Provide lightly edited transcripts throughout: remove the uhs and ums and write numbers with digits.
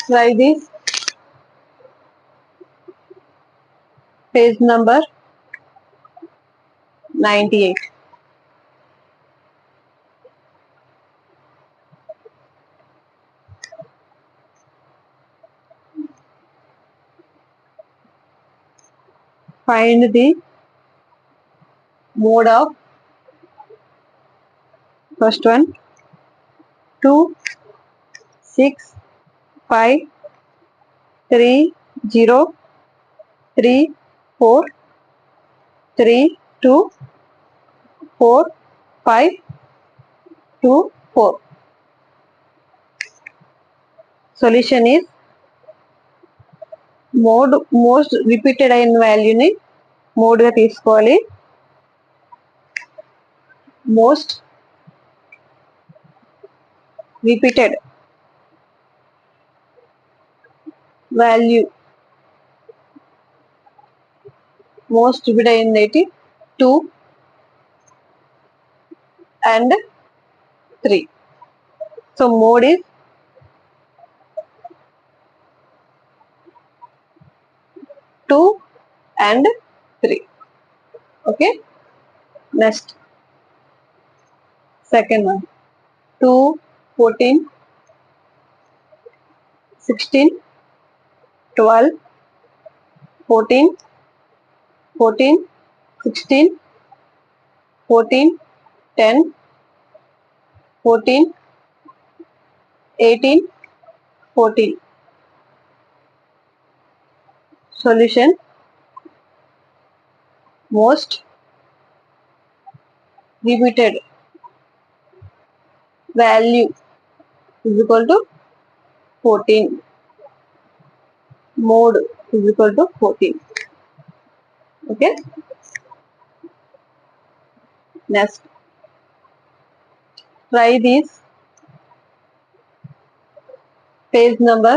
Try this. Page number 98. Find the mode of first one 2 6 5 3 0 3 4 3 2 4 5 2 4. Solution is mode most repeated అయిన వాల్యూని mode గా తీసుకోవాలి. Most repeated value most repeat అయింది 2 and 3. So mode is 2 and 3. Okay. Next, second one 2 14 16 12 14 14 16 14 10 14 18 14. Solution most repeated value is equal to 14. Mode is equal to 14. Okay. Next, try this. Page number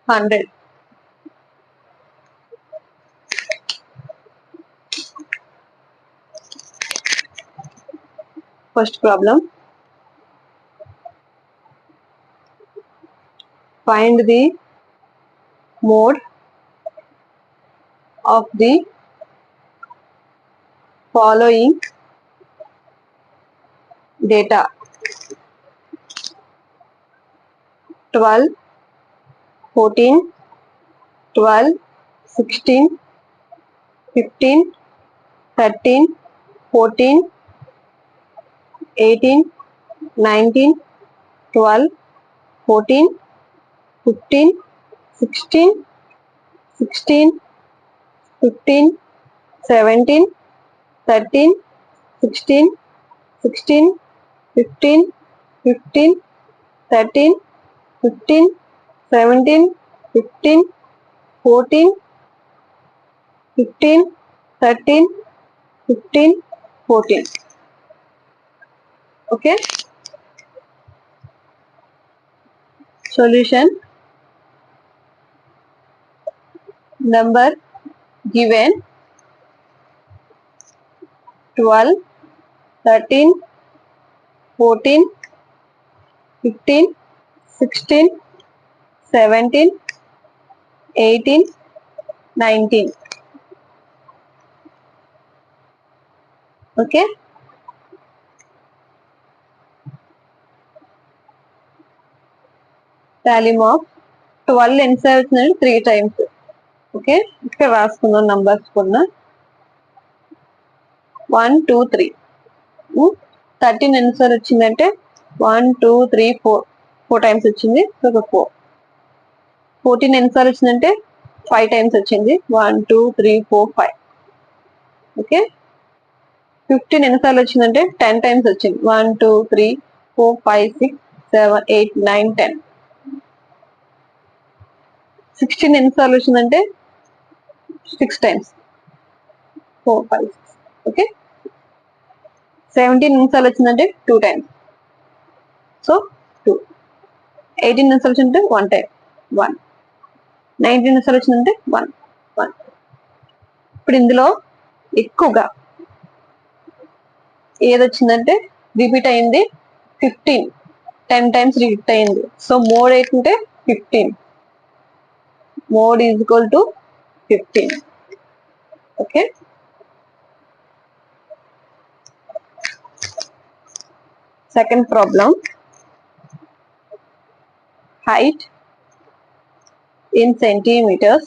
100. First problem. Find the mode of the following data: 12 14 12 16 15 13 14 18 19 12 14 15 16 16 15 17 13 16 16 15 15 13 15 17 15 14 15 13 15 14. Okay. Solution: number given 12 13 14 15 16 17 18 19. Okay. Tally of 12 inserts 3 times. Okay. ఇక్కడ రాసుకుందాం numbers కూడా 1 2 3. 13 ఎన్నిసార్లు వచ్చిందంటే 1 2 3 4 times వచ్చింది. So 4. 14 ఎన్నిసార్లు వచ్చిందంటే 5 times వచ్చింది. 1 2 3 4 5. Okay. 15 ఎన్నిసార్లు వచ్చిందంటే 10 టైమ్స్ వచ్చింది. 1 2 3 4 5 6 7 8 9 10. 16 ఎన్నిసార్లు వచ్చిందంటే 6 టైమ్స్. 4 5 6. ఓకే. 17 ఎన్నిసార్లు వచ్చిందంటే 2 టైమ్స్. సో 2. 18 ఎన్నిసార్లు వచ్చిందంటే 1 టైం. 1. 19 ఎన్నిసార్లు వచ్చిందంటే 1 1. ఇప్పుడు ఇందులో ఎక్కువగా ఏదొచ్చిందంటే రిపీట్ అయింది 15. 10 టైమ్స్ రిపీట్ అయింది. సో మోడ్ ఏంటంటే 15. Mode is equal to 15. Okay, second problem. Height in centimeters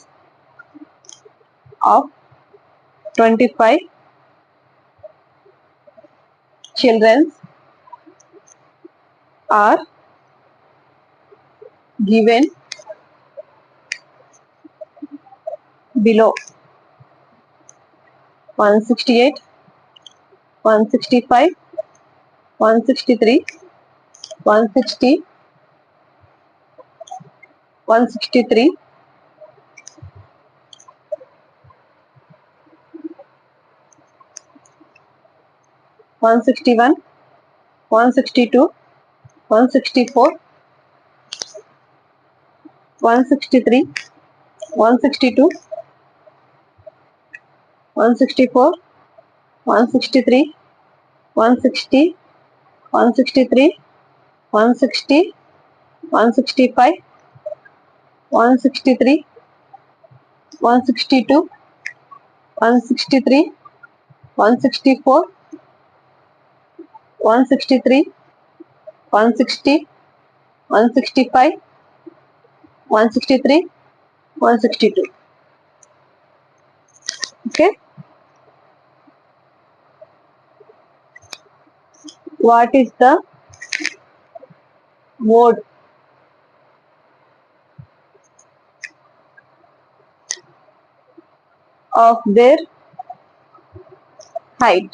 of 25 children are given below: 168, 165, 163, 160, 163, 161, 162, 164, 163, 162, 164, 163, 160, 163, 160, 165, 163, 162, 163, 164, 163, 160, 165, 163, 162. Okay. What is the mode of their height?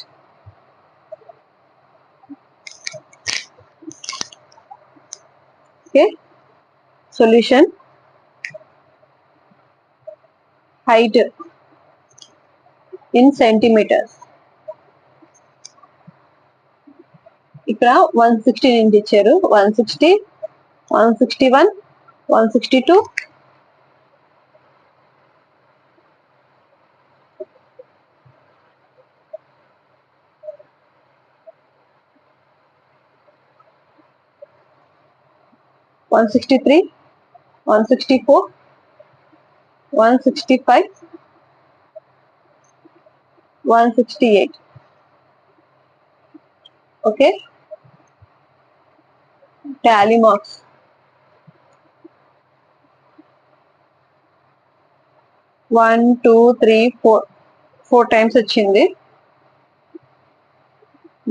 Okay. Solution: height in centimeters. ఇక్కడ 160 నుంచి ఇచ్చారు. 160, 161, 162, 163, 164, 165, 168. Okay. Tally marks. 1, 2, 3, 4. 4 times వచ్చింది.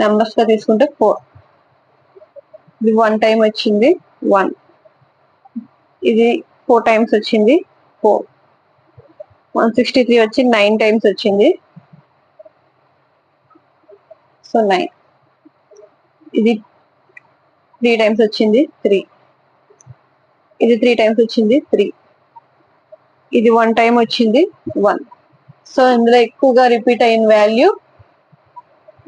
Numbers గా తీసుకుంటే 4. ఇది 1 time వచ్చింది 1. ఇది 4 times వచ్చింది 4. 163 వచ్చి 9 టైమ్స్ వచ్చింది. సో 9. ఇది 3 టైమ్స్ వచ్చింది 3. ఇది 3 టైమ్స్ వచ్చింది 3. ఇది 1 టైం వచ్చింది 1. సో ఇందులో ఎక్కువగా రిపీట్ అయిన వాల్యూ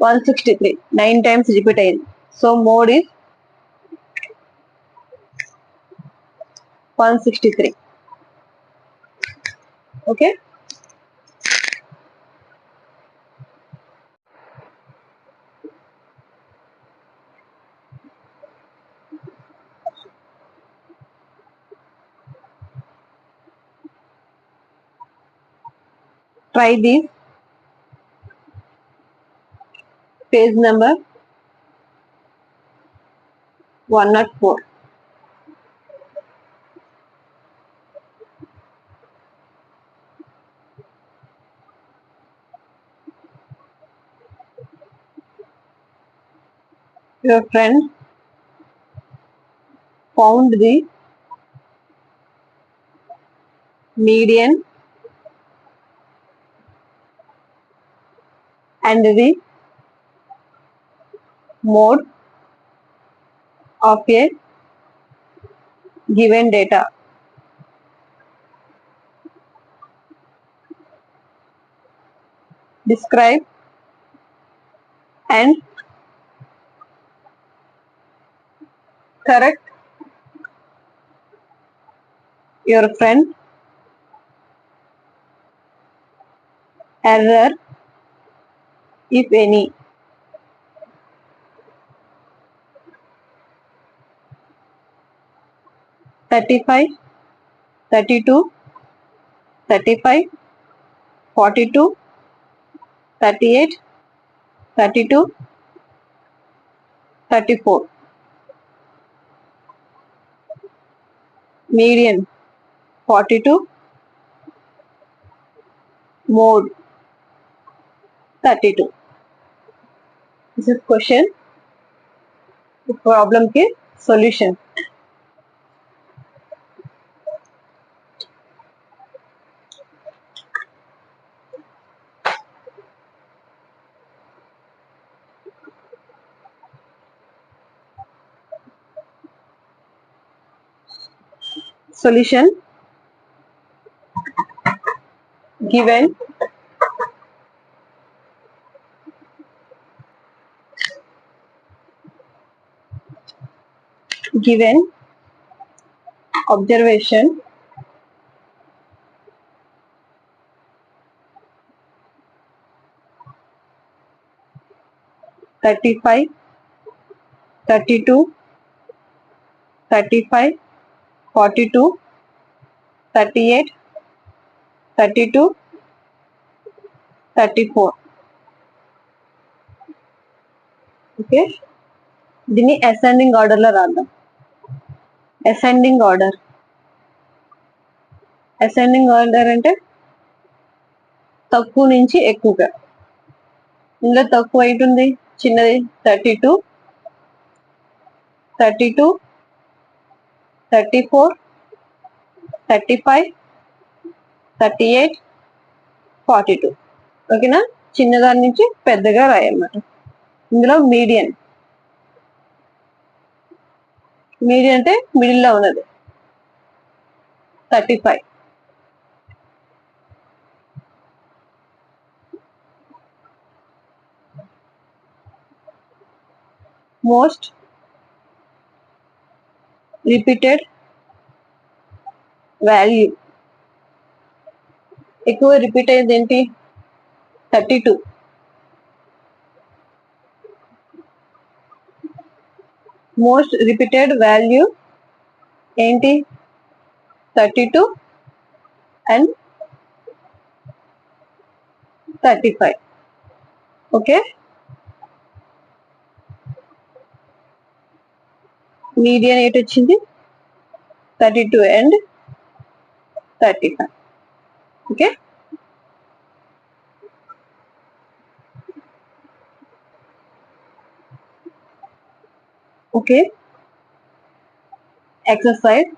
163. 9 టైమ్స్ రిపీట్ అయింది. So mode is 163. Okay. Try this. Page number 104. Your friend found the median and the mode of a given data. Describe and correct your friend error, if any. 35, 32, 35, 42, 38, 32, 34. Median 42, mode 32. This is question. Problem के solution. Solution given observation 35, 32, 35, 42, 38, 32, 34. Okay, దీన్ని ascending order లో రాద్దాం. Ascending order అంటే తక్కువ నుంచి ఎక్కువగా. ఇందులో తక్కువ హైట్ ఉంది, చిన్నది 32, 32, 34, 35, 38, 42. ఓకేనా, చిన్నదాని నుంచి పెద్దగా రాయన్నమాట. ఇందులో మీడియన్ అంటే మిడిల్ లో ఉన్నది 35. మోస్ట్ రిపీటెడ్ వాల్యూ, ఎక్కువ రిపీట్ అయ్యేది ఏంటి? 32. మోస్ట్ రిపీటెడ్ వాల్యూ ఏంటి? 32 అండ్ 35. ఓకే, మీడియన్ ఎయిట్ వచ్చింది 32 and 35. Okay, okay. Exercise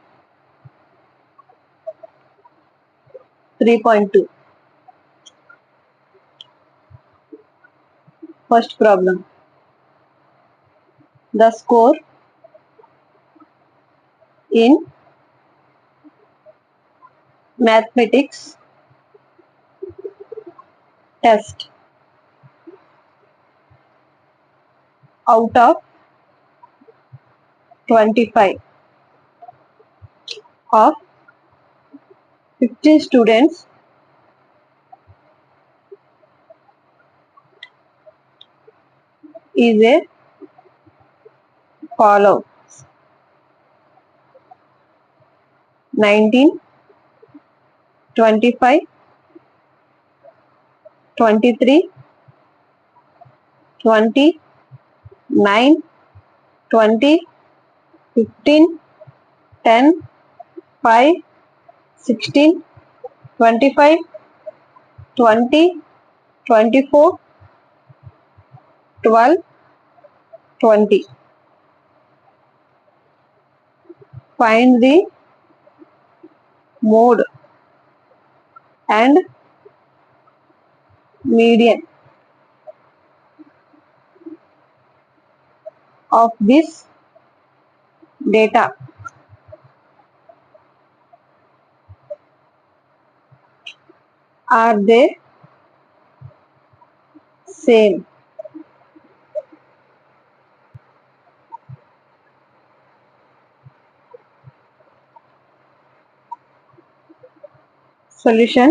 3.2. First problem. The score in mathematics test out of 25 of 15 students is a follow: 19, 25, 23, 20, 9, 20, 15, 10, 5, 16, 25, 20, 24, 12, 20. Find the mode and median of this data. Are they same? Solution: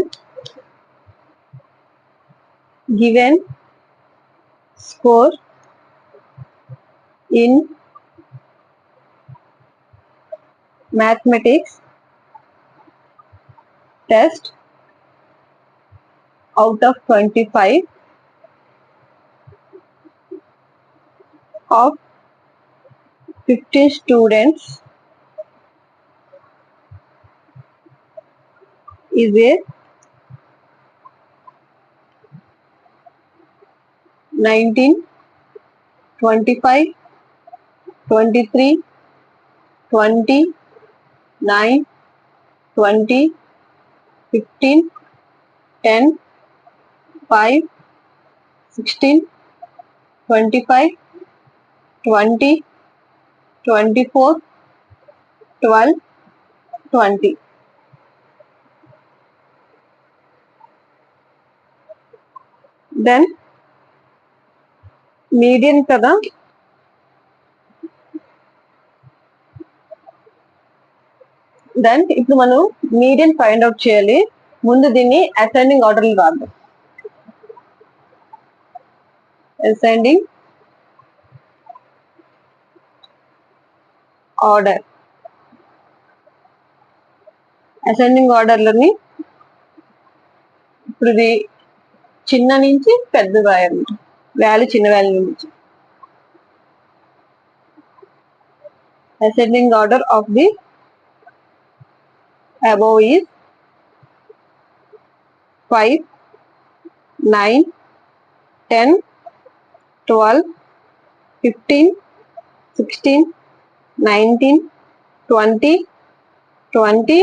given score in mathematics test out of 25 of 15 students is a 19, 25, 23, 20, 9, 20, 15, 10, 5, 16, 25, 20, 24, 12, 20. Then median కదా, then ఇప్పుడు మనం median find out చేయాలి. ముందు దీన్ని ascending order లో రాద్దాం. Ascending order, ascending ఆర్డర్లోని ఇప్పుడు ఇది చిన్న నుంచి పెద్ద రాయాలి, వాల్యూ చిన్న వాల్యూ నుంచి. Ascending order of the above is 5, 9, 10, 12, 15, 16, 19, 20, 20,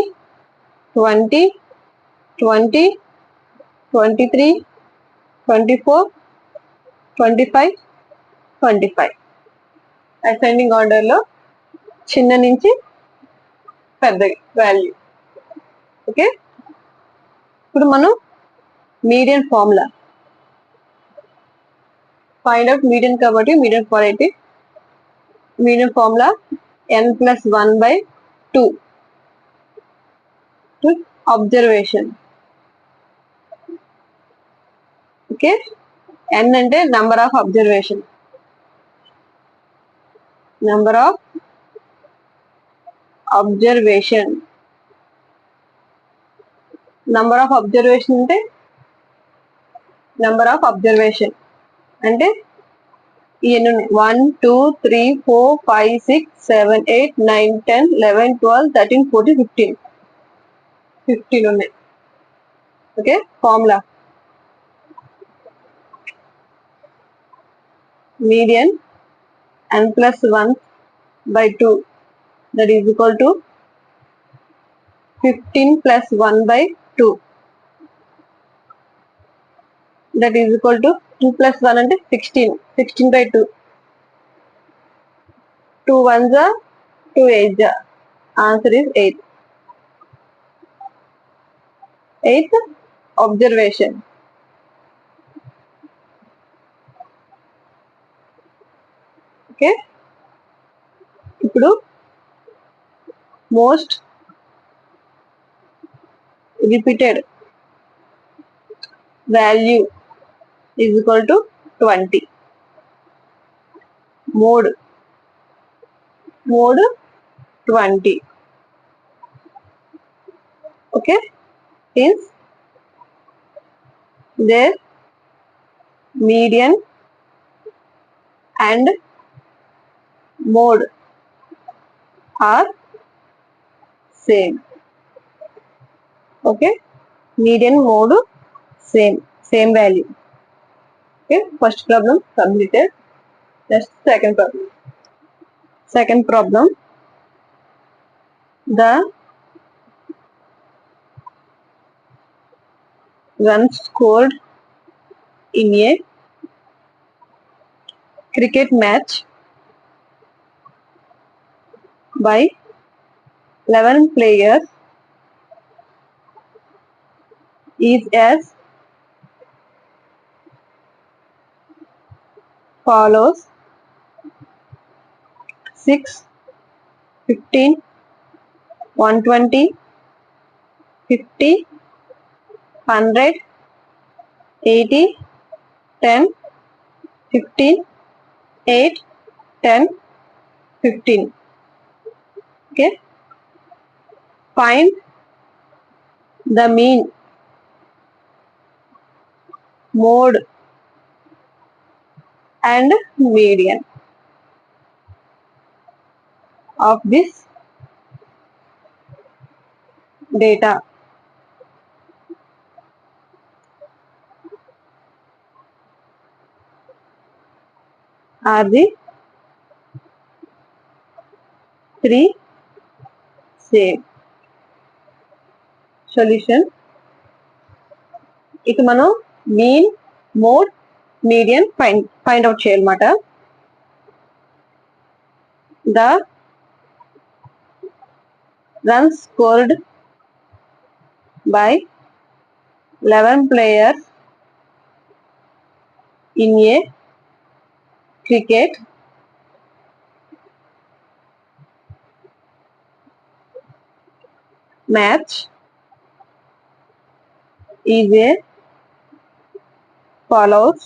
20, 20, 23, 24, 25, 25. Ascending ఆర్డర్లో చిన్న నుంచి పెద్ద వాల్యూ. ఓకే, ఇప్పుడు మనం median formula find out median కాబట్టి median quality median formula n+1/2 to observation. Okay, n అంటే number of observation, number of observation. Number of observation అంటే number of observation అంటే ఇవన్నీ 1 2 3 4 5 6 7 8 9 10 11 12 13 14 15 15 ఉన్నాయి. Okay, formula median n+1/2 that is equal to 15 + 1/2 that is equal to 2 + 1 అంటే 16, 16/2, 2 1s are 2 8s are, answer is 8. 8th observation. Okay, ఇప్పుడు most repeated value is equal to 20. Mode 20. Okay, hence their median and mode are same. Okay, median mode same value. Okay, first problem completed. Next second problem. Second problem, the runs scored in a cricket match by 11 players is as follows: 6, 15, 120, 50, 100, 80, 10, 15, 8, 10, 15. Okay, find the mean, mode and median of this data. Are the three same? Solution. ఇక మనం mean, mode, median find out చేయాలన్నమాట. The runs scored by 11 players in a cricket match is a follows: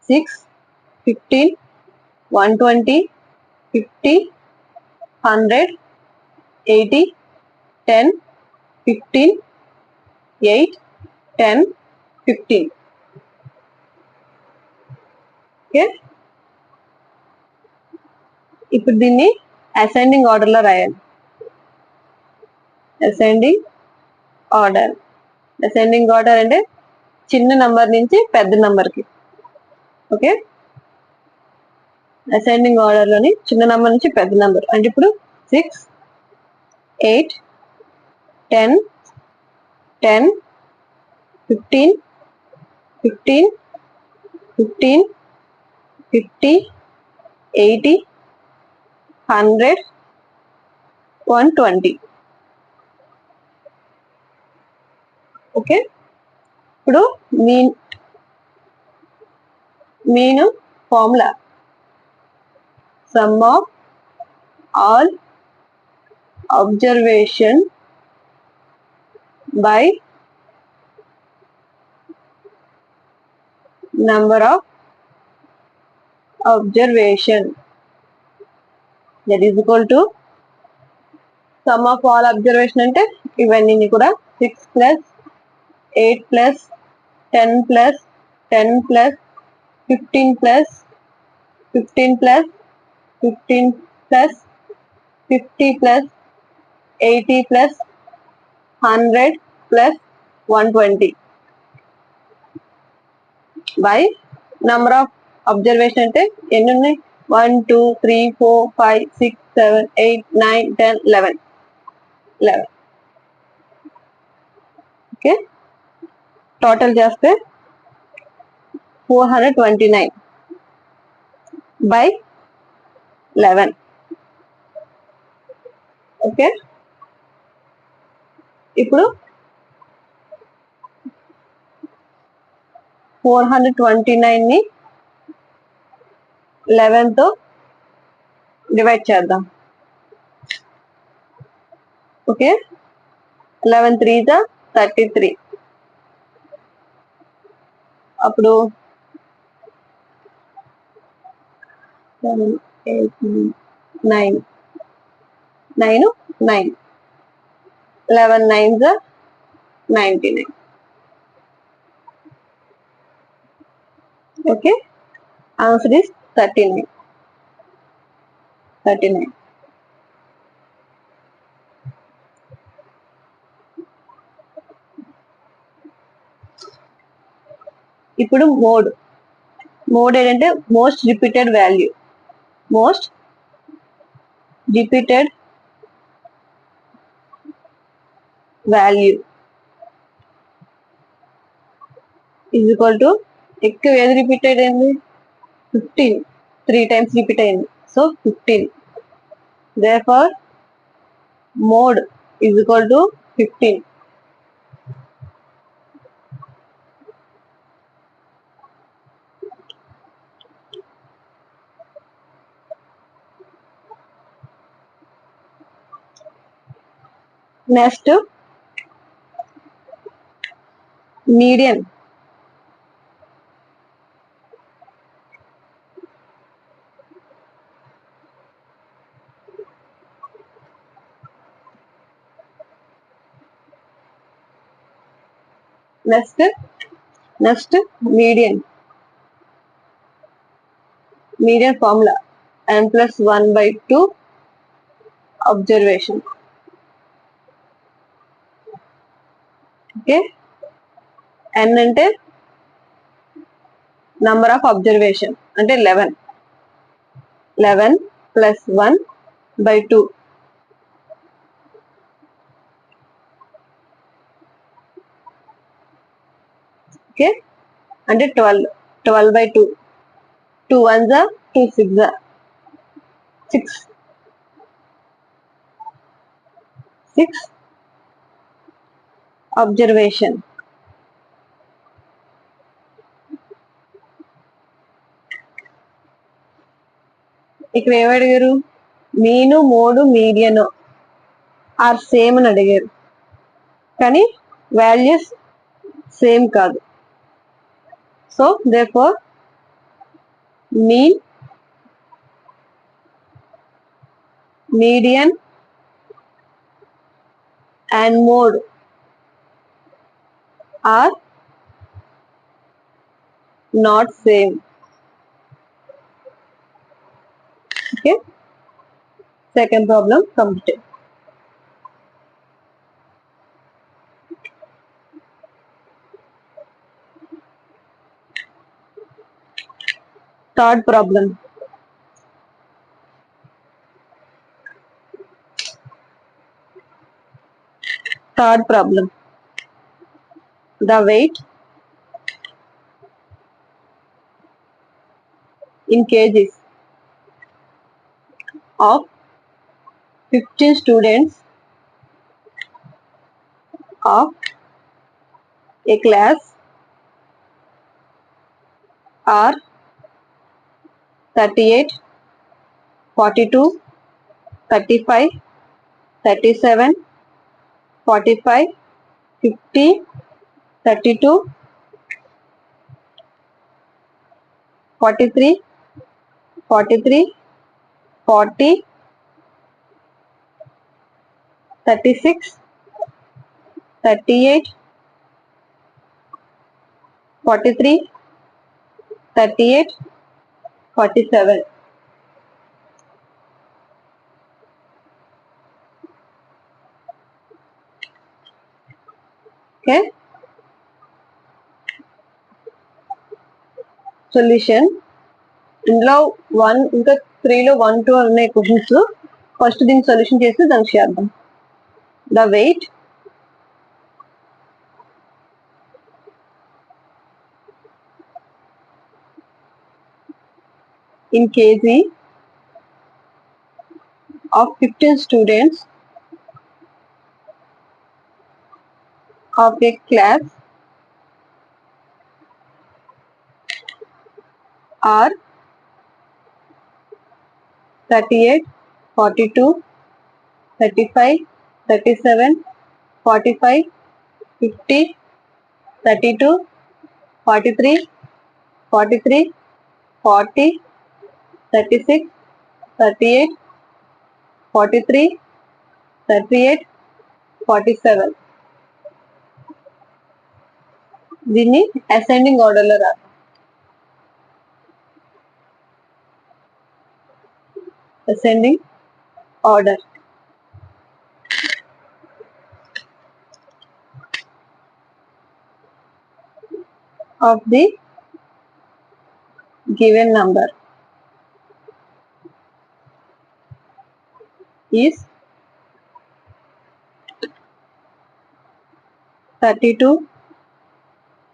6, 15, 120, 50, 100, 80, 10, 15, 8, 10, 15. Okay, ఇప్పుడు దీన్ని ascending order లో రాయాలి. Ascending order. Ascending order అంటే చిన్న number నుంచి పెద్ద నంబర్కి. ఓకే, అసెండింగ్ ఆర్డర్ లోని చిన్న నంబర్ నుంచి పెద్ద నంబర్ అంటే ఇప్పుడు 6, 8, 10, 10, 15, 15, 15, 50, 80, 100, 120. ఓకే, ఇప్పుడు mean formula some of all observation by number of observation, that is equal to sum of all observation అంటే ఇవన్నీ కూడా 6 plus 8 plus 10 plus 10 plus 15 plus 15 plus 15 plus 50 plus 80 plus 100 plus 120 by number of observation అంటే ఎన్ని ఉన్నాయి? 1 2 3 4 5 6 7 8 9 10 11. Okay, total చేస్తే 429 by 11. Okay, ఇప్పుడు 429 ని 11 తో డివైడ్ చేద్దాం. Okay, 11 3 the 33. అప్పుడు 7 8 9 9 9 11 9 ద 99. Okay, answer is 39. ఇప్పుడు మోడ్ ఏంటంటే most repeated value. Most repeated value is equal to ఎక్కువ ఏది రిపీటెడ్ అయింది? 15. 3 times రిపీట్ అయింది, so 15. therefore mode is equal to 15. Next median. Next median formula n+1/2 observation. Okay, n అంటే number of observation అంటే 11 + 1/2. Okay, అంటే 12/2. 2 1s are 2 6s are 6 observation. ఇక్కడ ఏమడిగారు? మీను, mode, median are same అని అడిగారు, కానీ వాల్యూస్ సేమ్ కాదు. So therefore mean, median and mode are not same. Okay, second problem completed. Third problem. The weight in kgs of 15 students of a class are 38, 42, 35, 37, 45, 50, 32, 43, 43, 40, 36, 38, 43, 38, 47. Okay, solution. ఇందులో 1 ఇంకా 3లో 1 2 ఉన్నాయి questions. First దీనికి solution చేసి దానికి చేద్దాం. The weight in kg of 15 students of a class are 38, 42, 35, 37, 45, 50, 32, 43, 43, 40, 36, 38, 43, 38, 47. దీన్ని ascending order లో రాద్దాం. Ascending order of the given number is 32,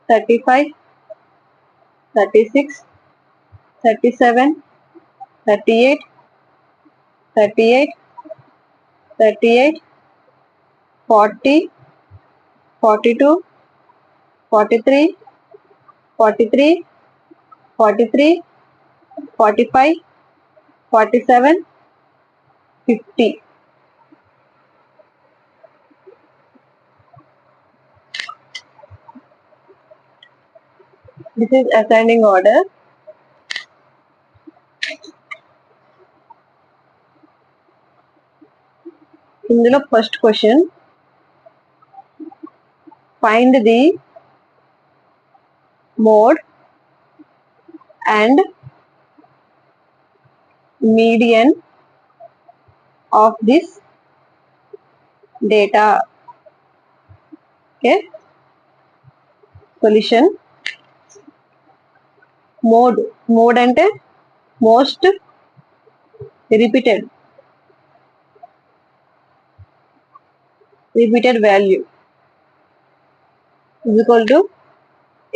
35, 36, 37, 38, 38, 38, 40, 42, 43, 43, 43, 45, 47, 50. This is ascending order. ఇందులో first question, find the mode and median of this data. Okay, solution. Mode అంటే most repeated value is equal to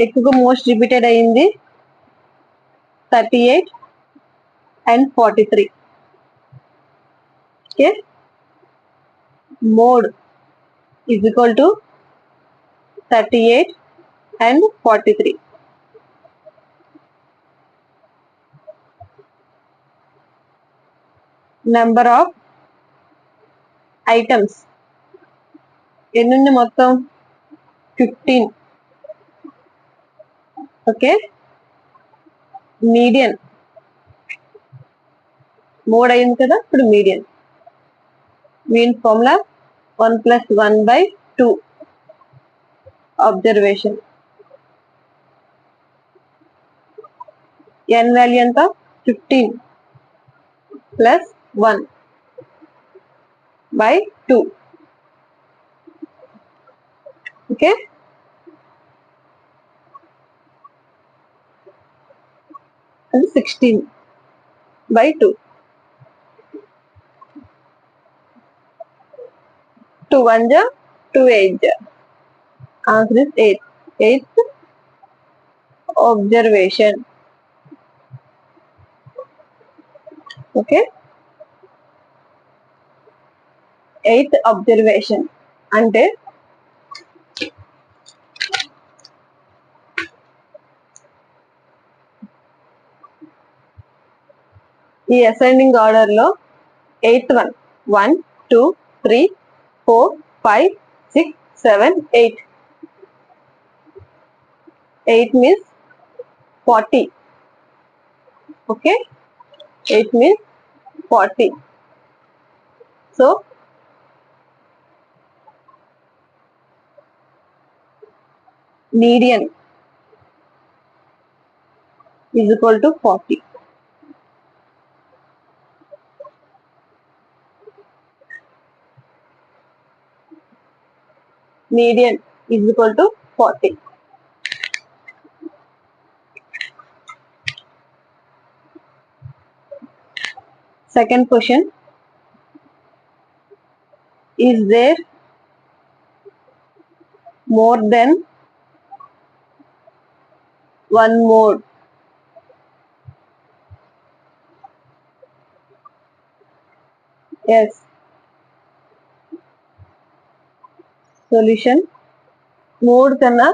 ఎక్కువగా most repeated అయింది 38 and 43. Okay, mode is equal to 38 and 43. Number of items ఎన్ని మొత్తం 15. Okay, median mode అయింది కదా, ఇప్పుడు median. Mean formula 1 + 1/2 observation. n value ఎంత 15 + 1/2. Okay, అది 16/2. 2 1 2 8. Answer is 8. 8th observation. Okay, 8th observation అంటే ఈ అసెండింగ్ ఆర్డర్ లో 8th one 1 2 3 4 5 6 7 8. 8 means 40. Okay, 8 means 40. So median is equal to 40. Median is equal to 40. Second question, is there more than one mode? Yes. Solution, mode కన్నా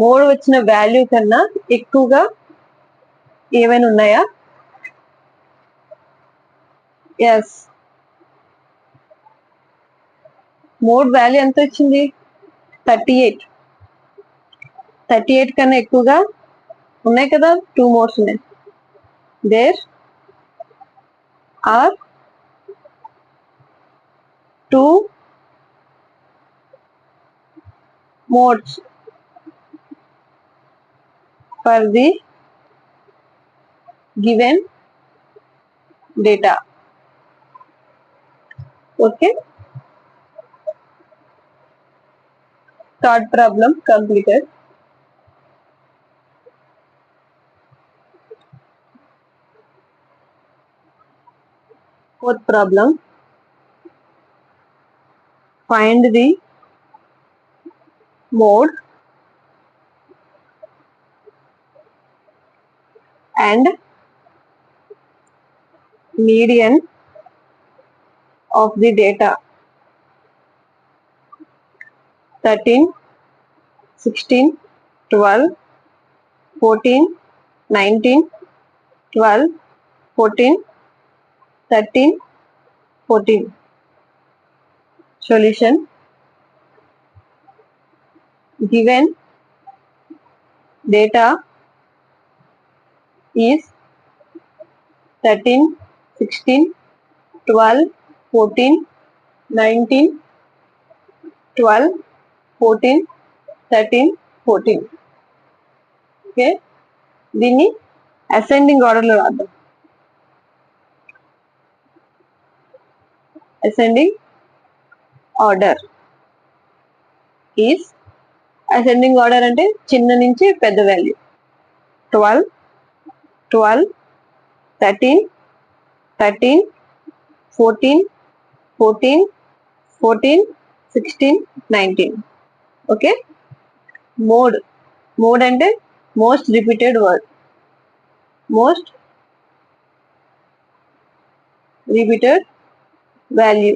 mode వచ్చిన value కన్నా ఎక్కువగా ఏమైనా ఉన్నాయా? Yes. Mode value ఎంత వచ్చింది 38. 38 కన్నా ఎక్కువగా ఉన్నాయి కదా, 2 మోడ్స్ ఉన్నాయి. There are 2 modes for the given data. Okay, third problem completed. Fourth problem, find the mode and median of the data 13, 16, 12, 14, 19, 12, 14, 13, 14. Solution, given data is 13, 16, 12, 14, 19, 12, 14, 13, 14. Okay, దీన్ని అసెండింగ్ ఆర్డర్ లో రాద్దాం. Ascending order is, ascending order అంటే చిన్న నుంచి పెద్ద value. 12, 12, 13, 13, 14, 14, 14, 16, 19. Okay. Mode, mode అంటే most repeated word, most repeated value.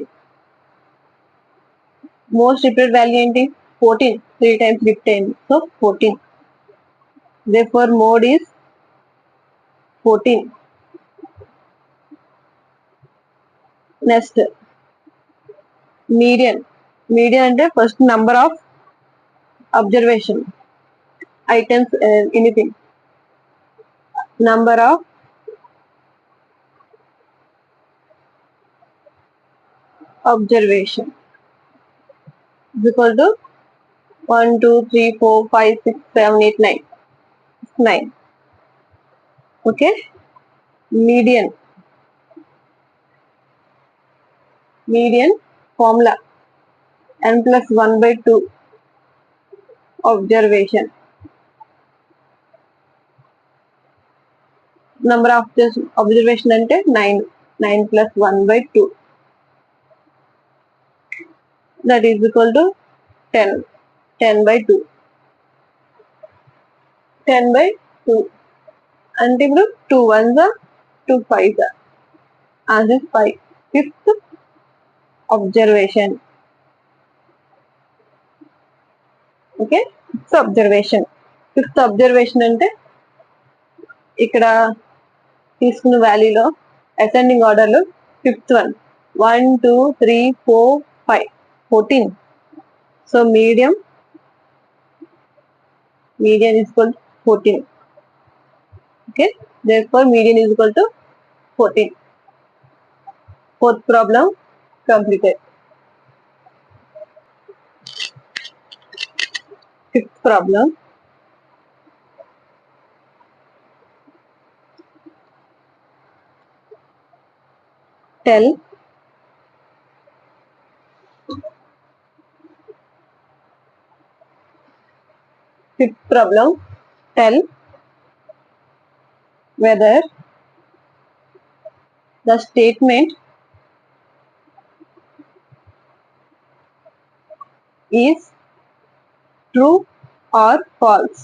Most repeated value ఏంటి? 14, 3 times repeat అయింది, so 14. therefore mode is 14. Next median. Median అంటే first number of observation items, anything, number of observation is equal to 1, 2, 3, 4, 5, 6, 7, 8, 9. 9. Okay. Median. Median formula n plus 1 by 2 observation. Number of this observation ante 9. 9 plus 1 by 2. That is equal to 10. 10 by 2. 10 by 2. అంటే ఇప్పుడు 2 ones are 2 5s are. Answer is 5. Fifth observation. Okay. Fifth observation. Fifth observation అంటే ఇక్కడ తీసుకున్న వాల్యూలో ascending order లో fifth one, 1, 2, 3, 4, 5, 14. So medium is equal to 14. Okay, therefore median is equal to 14. Fourth problem completed. Fifth problem. Tell fifth problem. Tell whether the statement is true or false.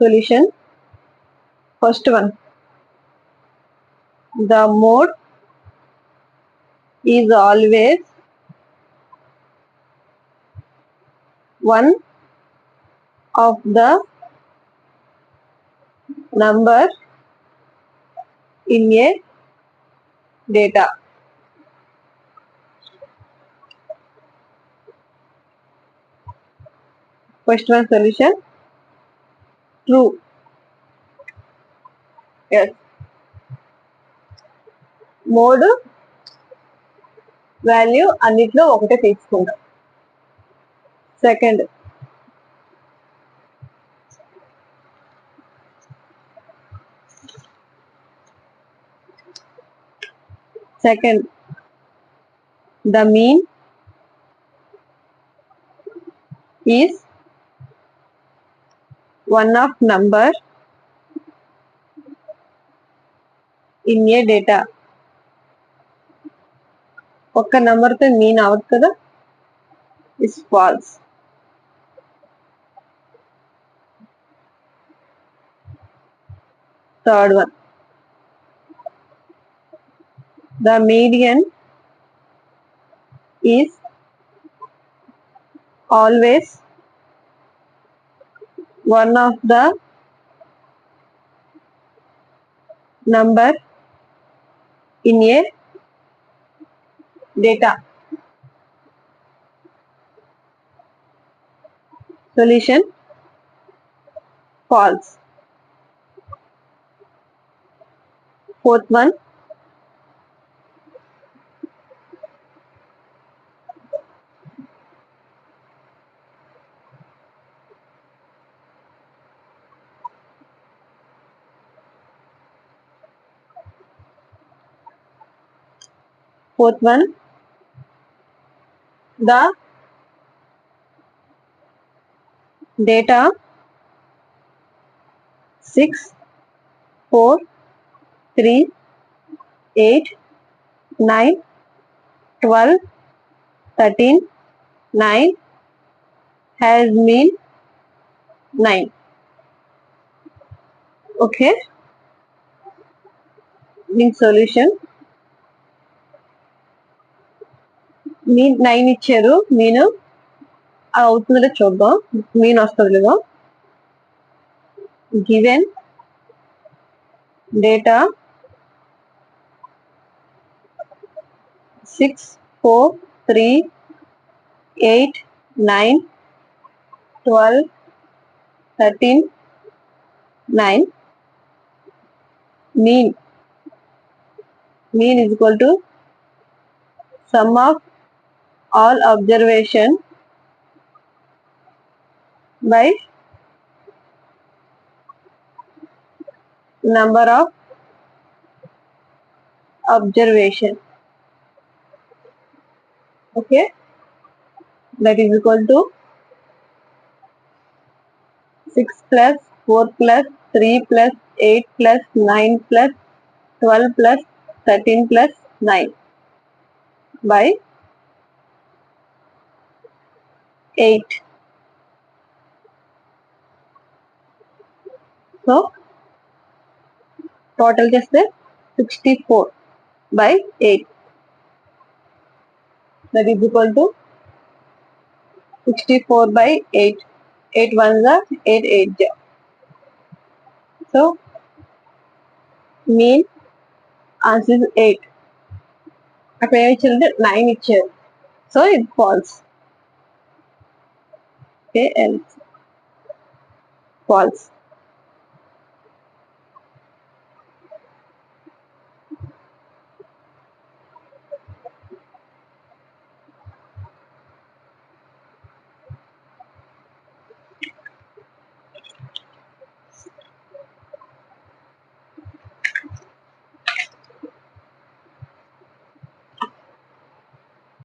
Solution. First one. The mode is always one of the number in a data. First one solution. True. Yes. Mode value అన్నిట్లో ఒకటే తీసుకుంటాం. Second, the mean is one of number in a data. ఒక్క number తో mean అవదు కదా, is false. Third one, the median is always one of the number in a data. Solution. False. Fourth one, Fourth one, the data 6, 4, 3, 8, 9, 12, 13, 9 has mean 9. Okay, mean solution. Mean 9 ఇచ్చారు. Mean అవుతుందో చూద్దాం. Mean వస్తుంది లేదా. Given data 6, 4, 3, 8, 9, 12, 13, 9. Mean is equal to sum of all observation by number of observation. Okay, that is equal to 6 plus 4 plus 3 plus 8 plus 9 plus 12 plus 13 plus 9 by 8. So total చేస్తే 64 by 8. That is equal to 64 by 8. 8 ones are 8 8. So mean answer is 8. అక్కడ ఏమి ఇచ్చారంటే 9 ఇచ్చారు. So ఇది falls. Okay, false.